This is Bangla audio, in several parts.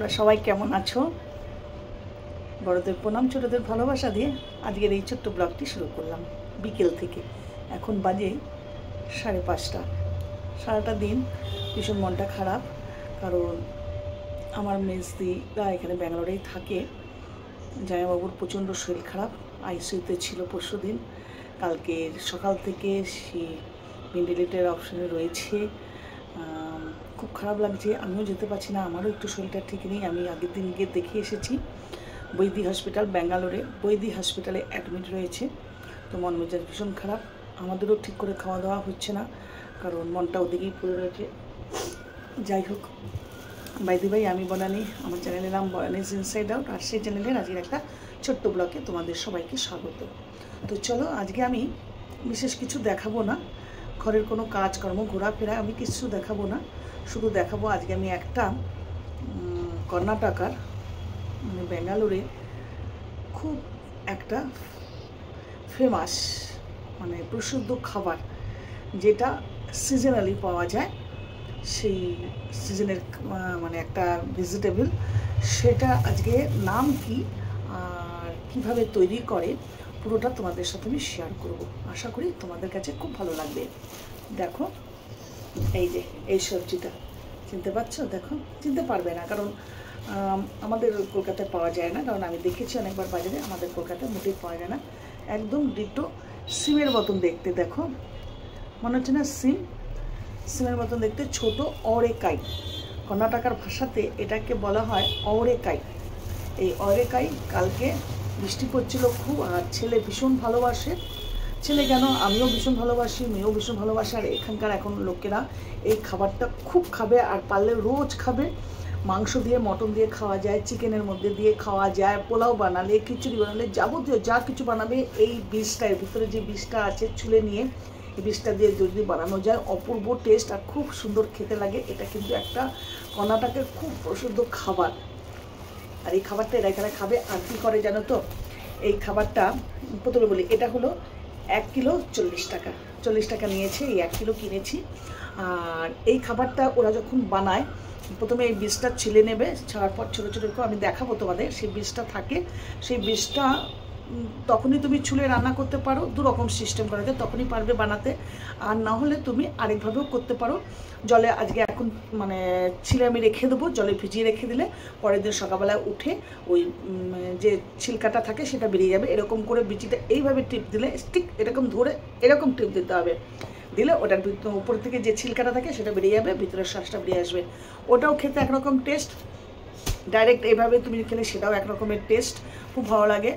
তোমরা সবাই কেমন আছো? বড়দের প্রণাম, ছোটদের ভালোবাসা দিয়ে আজকের এই ছোট্ট ব্লগটি শুরু করলাম বিকেল থেকে। এখন বাজে 5:30। সারাটা দিন ভীষণ মনটা খারাপ, কারণ আমার মেজদিরা এখানে ব্যাঙ্গালোরেই থাকে। জামাইবাবুর প্রচণ্ড শরীর খারাপ, আইসিইউতে ছিল পরশু দিন। কালকে সকাল থেকে সে ভেন্টিলেটর অপশনে রয়েছে। খুব খারাপ লাগছে, আমিও যেতে পারছি না, আমারও একটু শরীরটা ঠিক নেই। আমি আগের দিন গিয়ে দেখে এসেছি বৈদি হসপিটাল, ব্যাঙ্গালোরে বৈদি হসপিটালে অ্যাডমিট রয়েছে। তো মন মেজাজ ভীষণ খারাপ, আমাদেরও ঠিক করে খাওয়া দাওয়া হচ্ছে না, কারণ মনটা ওদিকেই পড়ে রয়েছে। যাই হোক, বাইদি ভাই, আমি বনানি, আমার চ্যানেলের নাম বনানিজ ইনসাইড আউট, আর সেই চ্যানেলের আজকের একটা ছোট্ট ব্লগে তোমাদের সবাইকে স্বাগত। তো চলো, আজকে আমি বিশেষ কিছু দেখাবো না, ঘরের কোনো কাজকর্ম ঘোরাফেরা আমি কিছু দেখাবো না। শুধু দেখাবো আজকে আমি একটা কর্ণাটকার মানে ব্যাঙ্গালোরে খুব একটা ফেমাস মানে প্রসিদ্ধ খাবার, যেটা সিজনালি পাওয়া যায়। সেই সিজনের মানে একটা ভেজিটেবল, সেটা আজকে নাম কি আর কিভাবে তৈরি করে পুরোটা তোমাদের সাথে আমি শেয়ার করব। আশা করি তোমাদের কাছে খুব ভালো লাগবে। দেখো, এই যে এই সবজিটা চিনতে পারছো? দেখো, চিনতে পারবে না, কারণ আমাদের কলকাতায় পাওয়া যায় না, কারণ আমি দেখেছি অনেকবার বাজারে, আমাদের কলকাতায় মোটেই পাওয়া যায় না। একদম ডিটো সিমের মতন দেখতে, দেখো মনে হচ্ছে না সিমের মতন দেখতে, ছোট অরেকাই। কর্ণাটকার ভাষাতে এটাকে বলা হয় অরেকাই। এই অরেকাই কালকে বৃষ্টি পড়ছিল খুব, আর ছেলে ভীষণ ভালোবাসে। ছেলে কেন, আমিও ভীষণ ভালোবাসি, মেয়েও ভীষণ ভালোবাসে। আর এখানকার এখন লোকেরা এই খাবারটা খুব খাবে, আর পারলে রোজ খাবে। মাংস দিয়ে, মটন দিয়ে খাওয়া যায়, চিকেনের মধ্যে দিয়ে খাওয়া যায়, পোলাও বানালে, খিচুড়ি বানালে, যাবতীয় যা কিছু বানাবে এই বীজটা, এর ভিতরে যে বীজটা আছে ছুলে নিয়ে এই বীজটা দিয়ে যদি বানানো যায়, অপূর্ব টেস্ট আর খুব সুন্দর খেতে লাগে। এটা কিন্তু একটা কর্ণাটকের খুব প্রসিদ্ধ খাবার, আর এই খাবারটা এরা এখানে খাবে। আর কী করে জানো তো, এই খাবারটা প্রথমে বলি, এটা হলো 1 কিলো 40 টাকা। 40 টাকা নিয়েছে, এই 1 কিলো কিনেছি। আর এই খাবারটা ওরা যখন বানায়, প্রথমে এই বীজটা ছিলে নেবে, ছাড়ার পর ছোটো ছোটো করে আমি দেখাবো তোমাদের, সেই বীজটা থাকে। সেই বীজটা তখনই তুমি ছুলে রান্না করতে পারো, দুরকম সিস্টেম করা যায়, তখনই পারবে বানাতে। আর না হলে তুমি আরেকভাবেও করতে পারো। জলে আজকে এখন মানে ছিলে আমি রেখে দেবো, জলে ভিজিয়ে রেখে দিলে পরের দিন সকালবেলায় উঠে ওই যে ছিলকাটা থাকে সেটা বেরিয়ে যাবে। এরকম করে বিচিটা এইভাবে টিপ দিলে, ঠিক এরকম ধরে এরকম টিপ দিতে হবে, দিলে ওটার উপর থেকে যে ছিলকাটা থাকে সেটা বেরিয়ে যাবে, ভিতরের শ্বাসটা বেরিয়ে আসবে। ওটাও খেতে একরকম টেস্ট, ডাইরেক্ট এইভাবে তুমি খেলে সেটাও একরকমের টেস্ট, খুব ভালো লাগে।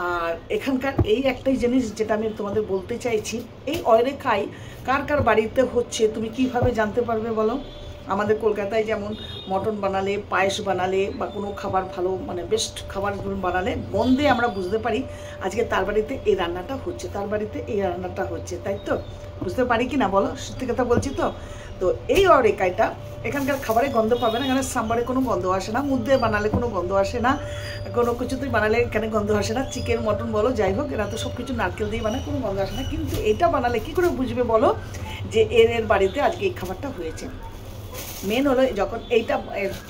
আর এখানকার এই একটাই জিনিস যেটা আমি তোমাদের বলতে চাইছি, এই অরেকাই কার কার বাড়িতে হচ্ছে তুমি কিভাবে জানতে পারবে বলো? আমাদের কলকাতায় যেমন মটন বানালে, পায়েস বানালে, বা কোনো খাবার ভালো মানে বেস্ট খাবার বানালে গন্ধে আমরা বুঝতে পারি আজকে তার বাড়িতে এই রান্নাটা হচ্ছে, তার বাড়িতে এই রান্নাটা হচ্ছে, তাই তো? বুঝতে পারি কি না বলো? সত্যি কথা বলছি তো। তো এই অরেকাইটা এখানকার খাবারে গন্ধ পাবে না, এখানে সাম্বারে কোনো গন্ধ আসে না, মুদ্দে বানালে কোনো গন্ধ আসে না, কোনো কিছুতেই বানালে এখানে গন্ধ আসে না। চিকেন মটন বলো, যাই হোক, এরা তো সব কিছু নারকেল দিয়ে বানায়, কোনো গন্ধ আসে না। কিন্তু এটা বানালে কী করে বুঝবে বলো যে এর বাড়িতে আজকে এই খাবারটা হয়েছে? মেন হলো যখন এইটা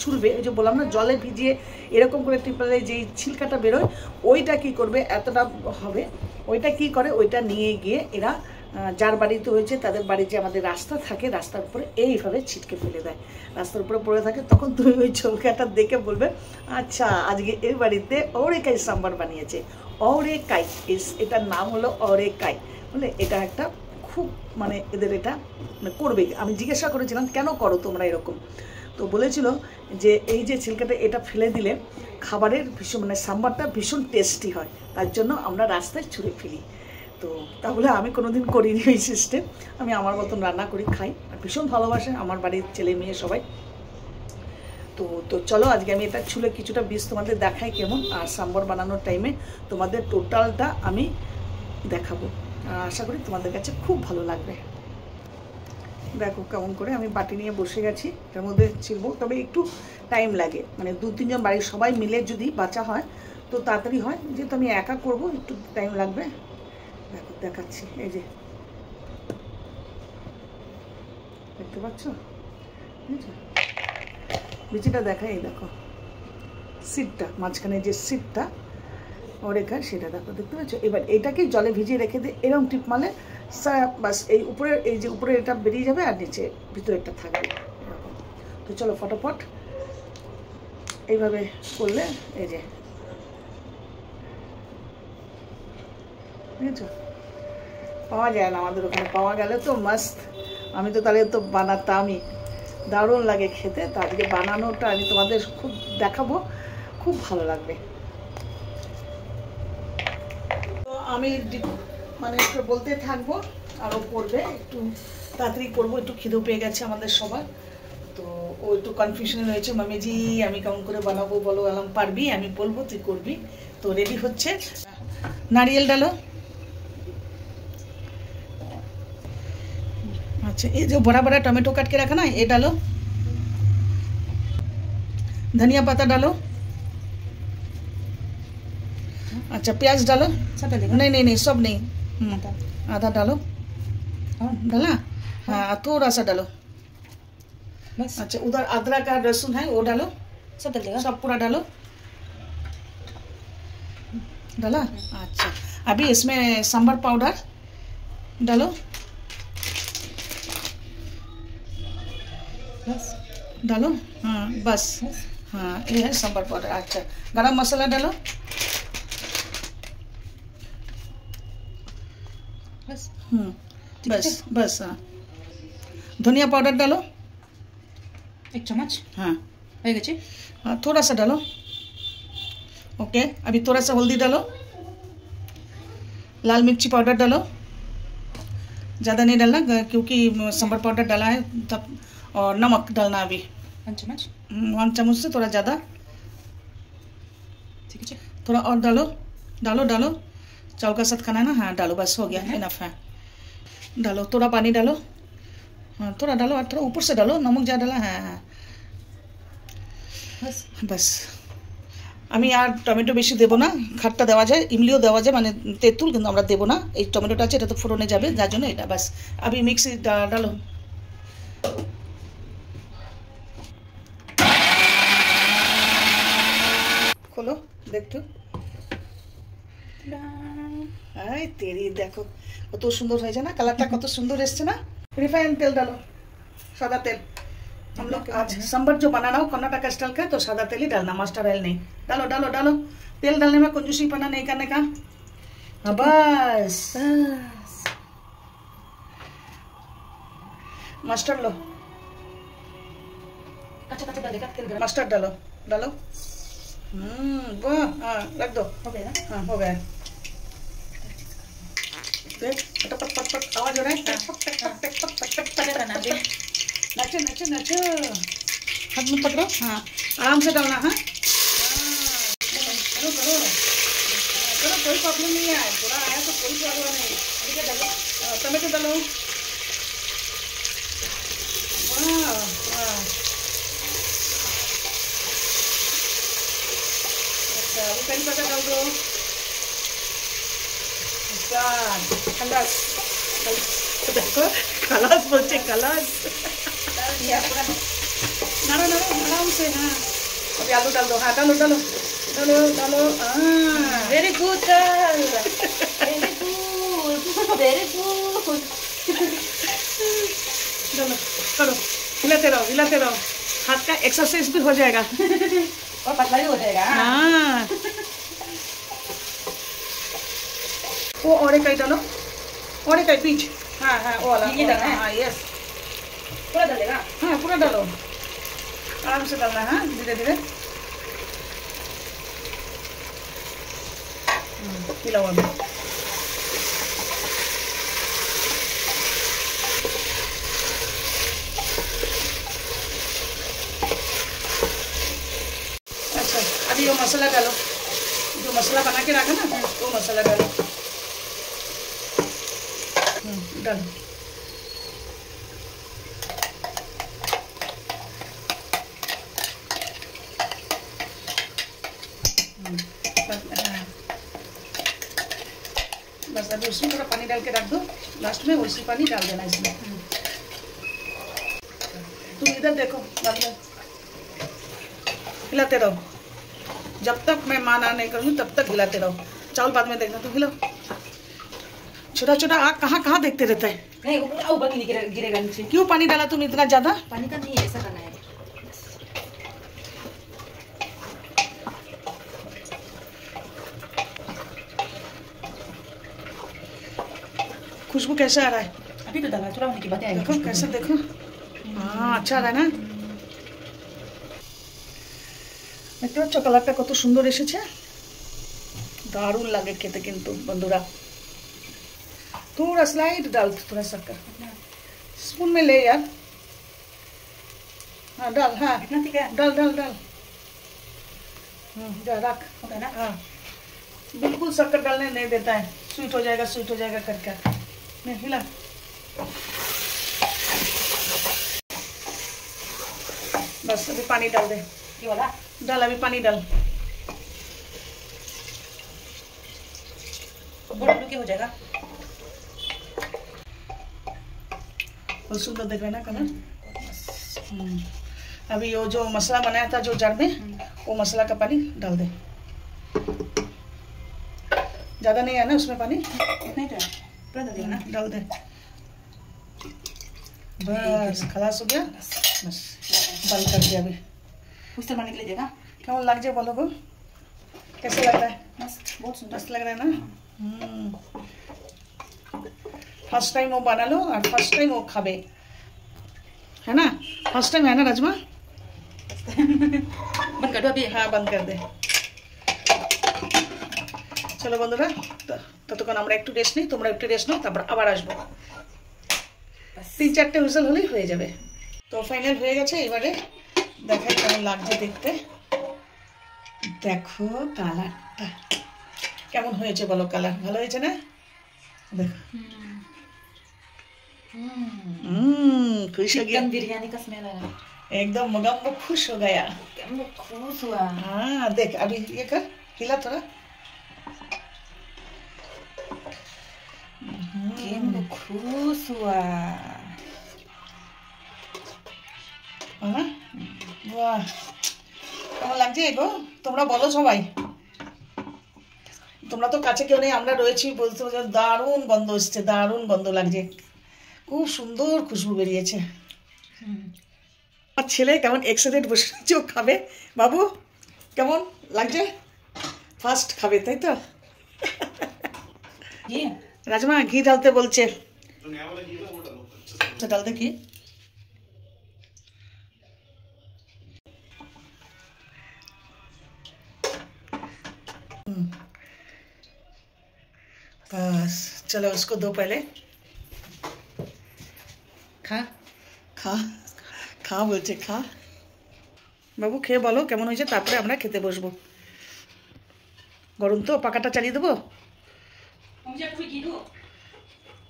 ছুলবে, ওই যে বললাম না, জলে ভিজিয়ে এরকম করে টিপলে যেই ছিলকাটা বেরোয়, ওইটা কী করবে, এতটা হবে, ওইটা কী করে, ওইটা নিয়ে গিয়ে এরা যার বাড়িতে হয়েছে তাদের বাড়ি, যে আমাদের রাস্তা থাকে, রাস্তার উপরে এইভাবে ছিটকে ফেলে দেয়, রাস্তার উপরে পড়ে থাকে। তখন তুমি ওই ছলকাটা দেখে বলবে, আচ্ছা আজকে এই বাড়িতে অরেকাই সাম্বার বানিয়েছে। অরেকাই, এটার নাম হলো অরেকাই, বলে এটা একটা খুব মানে এদের এটা মানে করবে। আমি জিজ্ঞাসা করেছিলাম কেন করো তোমরা এরকম, তো বলেছিল যে এই যে ছিলকাটা এটা ফেলে দিলে খাবারের ভীষণ মানে সাম্বারটা ভীষণ টেস্টি হয়, তার জন্য আমরা রাস্তায় ছুঁড়ে ফেলি। তো তাহলে আমি কোনোদিন করিনি এই সিস্টেম, আমি আমার মতন রান্না করি, খাই, আর ভীষণ ভালোবাসে আমার বাড়ির ছেলে মেয়ে সবাই। তো চলো, আজকে আমি এটা ছুলে কিছুটা বীজ তোমাদের দেখাই কেমন, আর সাম্বার বানানোর টাইমে তোমাদের টোটালটা আমি দেখাবো। আশা করি তোমাদের কাছে খুব ভালো লাগবে। দেখো কেমন করে আমি বাটি নিয়ে বসে গেছি, এটার মধ্যে ছিলবো, তবে একটু টাইম লাগে, মানে 2-3 জন বাড়ির সবাই মিলে যদি বাঁচা হয় তো তাড়াতাড়ি হয়, যেহেতু আমি একা করব একটু টাইম লাগবে। দেখো দেখাচ্ছি, এই যে দেখতে পাচ্ছ, বুঝেছো বিচিটা দেখাই, এই দেখো সিটটা মাঝখানে যে সিটটা ওরেখা সেটা দেখো, দেখতে পাচ্ছ। এবার এটাকে জলে ভিজিয়ে রেখে দিয়ে এরকম টিপ মারলে বাস এই উপরে, এই যে উপরে এটা বেরিয়ে যাবে আর নিচে ভিতরে একটা থাকবে এরকম। তো চলো ফটাফট এইভাবে করলে এই যে বুঝেছো, পাওয়া যায় না আমাদের ওখানে, পাওয়া গেলে তো মাস্ত। আমি তো তাহলে তো বানাতামই, দারুণ লাগে খেতে। তো আজকে বানানোটা আমি তোমাদের খুব দেখাবো, খুব ভালো লাগবে। তো আমি মানে একটু বলতে থাকবো, আরও করবে, একটু তাড়াতাড়ি করবো, একটু খিদেও পেয়ে গেছে আমাদের সবার। তো ও একটু কনফিউশন হয়েছে, মামিজি আমি কেমন করে বানাবো বলো, আলাম পারবি, আমি বলবো তুই করবি। তো রেডি হচ্ছে, নারিয়েল ডালো। अच्छा, ये जो बड़ा बड़ा टमाटो काट के रखा ना, ये डालो। धनिया पत्ता डालो। अच्छा, प्याज डालो। नहीं नहीं नहीं, सब नहीं, आधा डालो। डाला? हाँ, थोड़ा सा डालो बस। अच्छा, उधर अदरक का लहसुन है, वो डालो। सब डाल देगा, सब पूरा डालो। डाला? अच्छा, अभी इसमें सांभर पाउडर डालो। बस डालो। हाँ बस, हाँ ये है सांभर पाउडर। अच्छा, गरम मसाला डालो। बस बस बस। हाँ, धनिया पाउडर डालो 1 चम्मच। हाँ हाँ, थोड़ा सा डालो। ओके, अभी थोड़ा सा हल्दी डालो, लाल मिर्ची पाउडर डालो। ज़्यादा नहीं डालना क्योंकि सांभर पाउडर डाला है तब। और नमक डालना अभी 1 चम्मच, 1 चम्मच से थोड़ा ज़्यादा। ठीक है, थोड़ा और डालो डालो डालो, चावल का साथ खाना है ना। हाँ डालो, बस हो गया, इनफ है। डालो, थोड़ा पानी डालो। हाँ थोड़ा डालो, और थोड़ा ऊपर से डालो, नमक ज़्यादा डाला। हाँ हाँ बस बस। আমি আর টমেটো বেশি দেবো না, খাটটা দেওয়া যায়, ইমলিও দেওয়া যায়, মানে তেঁতুল, কিন্তু আমরা দেবো না। এই টমেটোটা আছে, এটা তো ফোড়নে যাবে, যার জন্য এটা বাস। আমি মিক্সি ডালো। खोलो देखो, आई तेरी देखो कत सुंदर हो जाए ना, कलरটা कत सुंदर এসছে ना। रिफाइंड तेल डालो, सादा तेल। हम लोग आज सांभर जो बनाना हो कर्नाटक स्टाइल का, तो सादा तेल ही डालना, मस्टर्ड ऑयल नहीं। डालो डालो डालो, तेल डालने में कंजूसी पना नहीं करने का। बस मस्टर्ड लो। अच्छा मस्टर्ड डालो डालो। वाह, हाँ रख दो, हो गया। हाँ हो गया, देख पट पट पट पट आवाज हो रहा है। नाचो नाचो नाचो, हाथ में पकड़ो। हाँ आराम से डालना। हाँ करो करो करो, कोई प्रॉब्लम नहीं है, थोड़ा आया तो कोई प्रॉब्लम नहीं। ठीक है, डालो टमाटो डालो। वाह वाह, अच्छा अभी करी पत्ता डाल दो। खलास, देखो खलास बोलते, खलास। डालो डालो आराम से। हाँ अभी आलू डाल दो। हाँ डालो डालो डालो डालो। Very good very good very good. डालो करो, हिलाते रहो, हाथ का एक्सरसाइज भी हो जाएगा और पतला भी हो जाएगा। हाँ वो और एक डालो, और एक बीच। हाँ हाँ वो वाला, ये डालना है। हाँ यस, पूरा डालेगा। हाँ पूरा डालो, आराम से डालना है। हाँ धीरे धीरे हिलाओ अभी। अच्छा अभी वो मसाला डालो, जो मसाला बना के रखा ना, वो मसाला डालो। डालो बस। अभी उसमें थोड़ा पानी डाल के रख दो, लास्ट में उसी पानी डाल देना इसमें। तुम इधर देखो, हिलाते रहो। जब तक मैं माना नहीं करूँगी तब तक हिलाते रहो। चावल बाद में देखना, तो हिलो। छोटा छोटा आग कहाँ कहाँ देखते रहता है। नहीं ऊपर गिरेगा नीचे। क्यों पानी डाला तुम इतना ज्यादा? पानी का नहीं, ऐसा करना है। खुशबू कैसा आ रहा है? अभी तो डाला, थोड़ा होने की बात है। देखो कैसे, देखो। हाँ अच्छा आ रहा है ना। দেখতে পাচ্ছ কালারটা কত সুন্দর এসেছে, দারুণ লাগে খেতে কিন্তু বন্ধুরা। थोड़ा स्लाइड डाल, थोड़ा सा कर, स्पून में ले यार। हाँ डाल, हाँ इतना ठीक है, डाल डाल डाल। जा रख। होगा ना? हाँ बिल्कुल शक्कर डालने नहीं देता है, स्वीट हो जाएगा, स्वीट हो जाएगा करके। नहीं हिला। बस अभी पानी डाल दे। ये वाला डाल, अभी पानी डाल। बोलो क्या हो जाएगा? बहुत सुंदर देख रहे हैं ना कलर। अभी वो जो मसाला बनाया था जो जार में, वो मसाला का पानी डाल दे। ज्यादा नहीं है ना उसमें पानी? इतना ही तो है, पूरा डाल दिया ना? डाल दे। बस खलास हो गया। बस बंद कर दिया अभी। उस तरह निकले देगा। केमन लग जाए बोलो, कैसे लग रहा है? मस्त, बहुत सुंदर मस्त लग रहा है ना। फर्स्ट टाइम वो बना लो और फर्स्ट टाइम वो खाबे, है ना? फर्स्ट टाइम है ना राजमा? बंद कर दो अभी। हाँ बंद कर दे। চলো বন্ধুরা, ততক্ষণ আমরা একটু রেস্ট নিই, তোমরা একটু রেস্ট নাও, তারপর আবার আসবো। 3-4টে হুইসেল হলেই হয়ে যাবে। তো ফাইনাল হয়ে গেছে, এবারে দেখাই কেমন লাগছে দেখতে। দেখো কালারটা কেমন হয়েছে বলো, কালার ভালো হয়েছে না? দেখো खुश हो गया, चिकन बिरयानी का स्मेल आ रहा है एकदम मुगम्बो खुश हो गया। मैं खुश हुआ। हाँ देख अभी ये कर, हिला थोड़ा। मैं खुश हुआ। বাহ কেমন লাগছে গো, তোমরা বলো সবাই। তোমরা তো কাছে কেউ নেই, আমরা রয়েছি, বলতে দারুণ গন্ধ এসছে, দারুণ গন্ধ লাগছে, খুব সুন্দর খুশবু বেরিয়েছে। আমার ছেলে কেমন এক্সাইটেড বসে চোখ খাবে। বাবু কেমন লাগছে? ফার্স্ট খাবে তাই তো? রাজমা ঘি ডালতে বলছে, ডালতে কি? बस चलो उसको दो पहले। खा खा खा বলছে, খা বাবু, খেয়ে বলো কেমন হয়েছে, তারপরে আমরা খেতে বসবো। গরম তো, পাকাটা চালিয়ে দেবো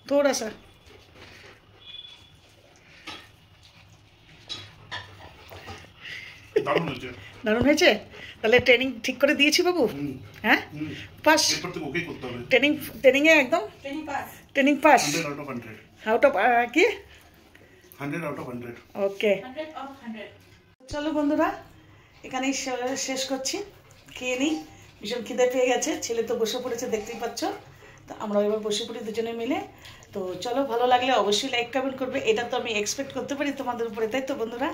थोड़ा सा। দারুণ হয়েছে। তাহলে ট্রেনিং ঠিক করে দিয়েছি বাবু? হ্যাঁ পাস, ট্রেনিং ট্রেনিংয়ে একদম ট্রেনিং পাস। আউট অফ কি 100 out of 100। ওকে চলো বন্ধুরা, এখানেই শেষ করছি। খেয়ে নিই, ভীষণ খিদে পেয়ে গেছে, ছেলে তো বসে পড়েছে দেখতেই পাচ্ছ। তো আমরা এবার বসে পড়ি দুজনে মিলে। তো চলো, ভালো লাগলে অবশ্যই লাইক কমেন্ট করবে, এটা তো আমি এক্সপেক্ট করতে পারি তোমাদের উপরে, তাই তো বন্ধুরা?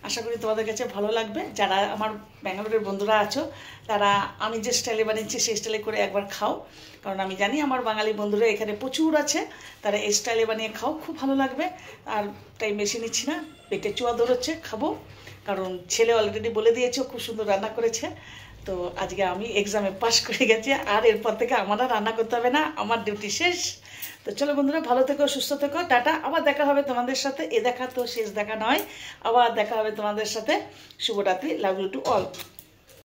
আশা করি তোমাদের কাছে ভালো লাগবে। যারা আমার ব্যাঙ্গালোরের বন্ধুরা আছো, তারা আমি যে স্টাইলে বানিয়েছি সেই স্টাইলে করে একবার খাও, কারণ আমি জানি আমার বাঙালি বন্ধুরা এখানে প্রচুর আছে, তারা এই স্টাইলে বানিয়ে খাও, খুব ভালো লাগবে। আর টাইম বেশি নিচ্ছি না, পেটে চুয়া দৌড়চ্ছে, খাবো, কারণ ছেলে অলরেডি বলে দিয়েছে খুব সুন্দর রান্না করেছে। তো আজকে আমি এক্সামে পাশ করে গেছি, আর এরপর থেকে আমার আর রান্না করতে হবে না, আমার ডিউটি শেষ। তো চলো বন্ধুরা, ভালো থেকো, সুস্থ থেকো, টাটা। আবার দেখা হবে তোমাদের সাথে, এ দেখা তো শেষ দেখা নয়, আবার দেখা হবে তোমাদের সাথে। শুভরাত্রি, লাভ ইউ টু অল।